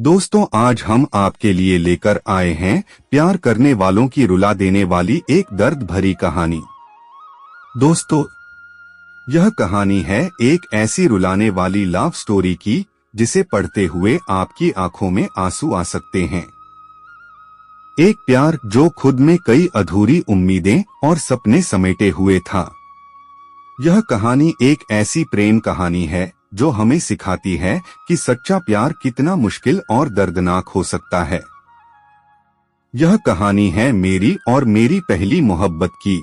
दोस्तों, आज हम आपके लिए लेकर आए हैं प्यार करने वालों की रुला देने वाली एक दर्द भरी कहानी। दोस्तों, यह कहानी है एक ऐसी रुलाने वाली लव स्टोरी की जिसे पढ़ते हुए आपकी आंखों में आंसू आ सकते हैं। एक प्यार जो खुद में कई अधूरी उम्मीदें और सपने समेटे हुए था। यह कहानी एक ऐसी प्रेम कहानी है जो हमें सिखाती है कि सच्चा प्यार कितना मुश्किल और दर्दनाक हो सकता है। यह कहानी है मेरी और मेरी पहली मोहब्बत की।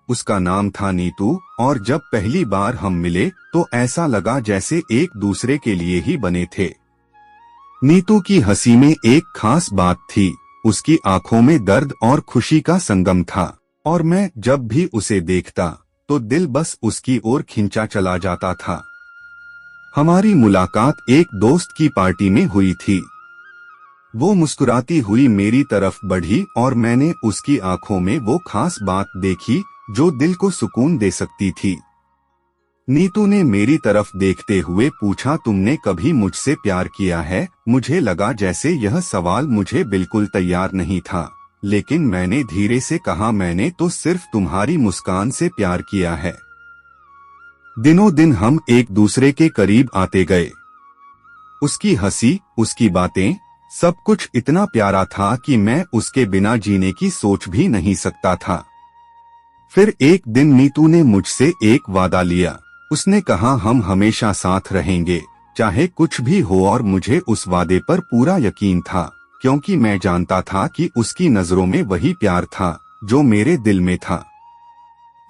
उसका नाम था नीतू, और जब पहली बार हम मिले तो ऐसा लगा जैसे एक दूसरे के लिए ही बने थे। नीतू की हंसी में एक खास बात थी, उसकी आंखों में दर्द और खुशी का संगम था, और मैं जब भी उसे देखता तो दिल बस उसकी ओर खिंचा चला जाता था। हमारी मुलाकात एक दोस्त की पार्टी में हुई थी। वो मुस्कुराती हुई मेरी तरफ बढ़ी और मैंने उसकी आंखों में वो खास बात देखी जो दिल को सुकून दे सकती थी। नीतू ने मेरी तरफ देखते हुए पूछा, तुमने कभी मुझसे प्यार किया है? मुझे लगा जैसे यह सवाल मुझे बिल्कुल तैयार नहीं था, लेकिन मैंने धीरे से कहा, मैंने तो सिर्फ तुम्हारी मुस्कान से प्यार किया है। दिनों दिन हम एक दूसरे के करीब आते गए। उसकी हंसी, उसकी बातें, सब कुछ इतना प्यारा था कि मैं उसके बिना जीने की सोच भी नहीं सकता था। फिर एक दिन नीतू ने मुझसे एक वादा लिया। उसने कहा, हम हमेशा साथ रहेंगे, चाहे कुछ भी हो, और मुझे उस वादे पर पूरा यकीन था, क्योंकि मैं जानता था कि उसकी नजरों में वही प्यार था जो मेरे दिल में था।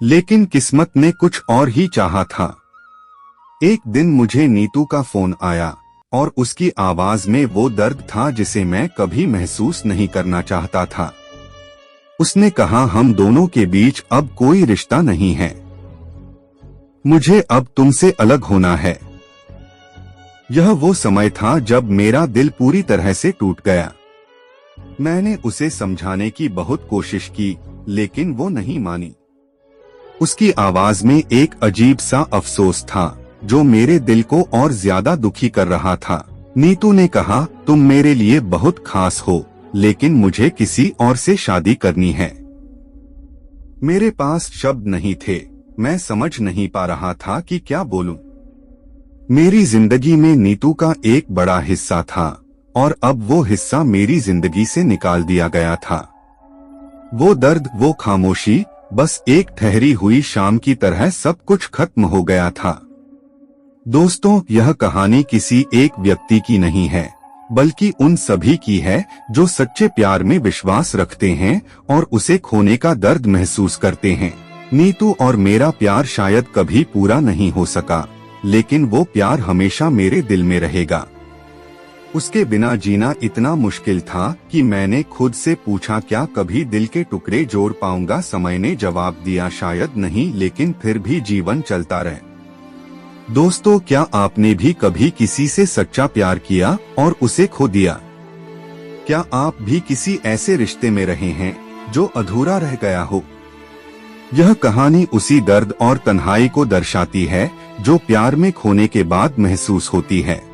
लेकिन किस्मत ने कुछ और ही चाहा था। एक दिन मुझे नीतू का फोन आया और उसकी आवाज में वो दर्द था जिसे मैं कभी महसूस नहीं करना चाहता था। उसने कहा, हम दोनों के बीच अब कोई रिश्ता नहीं है, मुझे अब तुमसे अलग होना है। यह वो समय था जब मेरा दिल पूरी तरह से टूट गया। मैंने उसे समझाने की बहुत कोशिश की, लेकिन वो नहीं मानी। उसकी आवाज में एक अजीब सा अफसोस था जो मेरे दिल को और ज्यादा दुखी कर रहा था। नीतू ने कहा, तुम मेरे लिए बहुत खास हो, लेकिन मुझे किसी और से शादी करनी है। मेरे पास शब्द नहीं थे, मैं समझ नहीं पा रहा था कि क्या बोलूं। मेरी जिंदगी में नीतू का एक बड़ा हिस्सा था, और अब वो हिस्सा मेरी जिंदगी से निकाल दिया गया था। वो दर्द, वो खामोशी, बस एक ठहरी हुई शाम की तरह सब कुछ खत्म हो गया था। दोस्तों, यह कहानी किसी एक व्यक्ति की नहीं है, बल्कि उन सभी की है जो सच्चे प्यार में विश्वास रखते हैं और उसे खोने का दर्द महसूस करते हैं। नीतू और मेरा प्यार शायद कभी पूरा नहीं हो सका, लेकिन वो प्यार हमेशा मेरे दिल में रहेगा। उसके बिना जीना इतना मुश्किल था कि मैंने खुद से पूछा, क्या कभी दिल के टुकड़े जोड़ पाऊंगा? समय ने जवाब दिया, शायद नहीं, लेकिन फिर भी जीवन चलता रहे। दोस्तों, क्या आपने भी कभी किसी से सच्चा प्यार किया और उसे खो दिया? क्या आप भी किसी ऐसे रिश्ते में रहे हैं जो अधूरा रह गया हो? यह कहानी उसी दर्द और तन्हाई को दर्शाती है जो प्यार में खोने के बाद महसूस होती है।